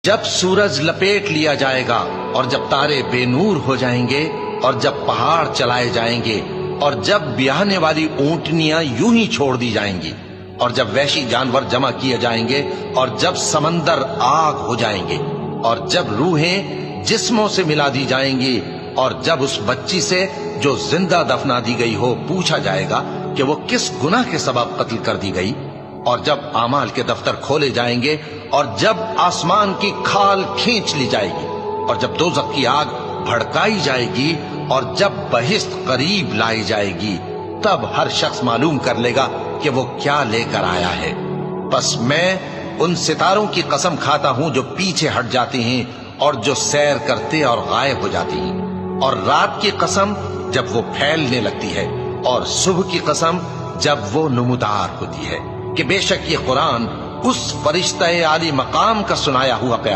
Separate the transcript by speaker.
Speaker 1: جب سورج لپیٹ لیا جائے گا اور جب تارے بے نور ہو جائیں گے اور جب پہاڑ چلائے جائیں گے اور جب بیاہنے والی اونٹنیاں یوں ہی چھوڑ دی جائیں گی اور جب وحشی جانور جمع کیے جائیں گے اور جب سمندر آگ ہو جائیں گے اور جب روحیں جسموں سے ملا دی جائیں گی اور جب اس بچی سے جو زندہ دفنا دی گئی ہو پوچھا جائے گا کہ وہ کس گناہ کے سبب قتل کر دی گئی، اور جب اعمال کے دفتر کھولے جائیں گے اور جب آسمان کی کھال کھینچ لی جائے گی اور جب دوزخ کی آگ بھڑکائی جائے گی اور جب بہشت قریب لائی جائے گی، تب ہر شخص معلوم کر لے گا کہ وہ کیا لے کر آیا ہے۔ بس میں ان ستاروں کی قسم کھاتا ہوں جو پیچھے ہٹ جاتی ہیں اور جو سیر کرتے اور غائب ہو جاتی ہیں، اور رات کی قسم جب وہ پھیلنے لگتی ہے، اور صبح کی قسم جب وہ نمودار ہوتی ہے، کہ بے شک یہ قرآن اس فرشتہ عالی مقام کا سنایا ہوا پیغام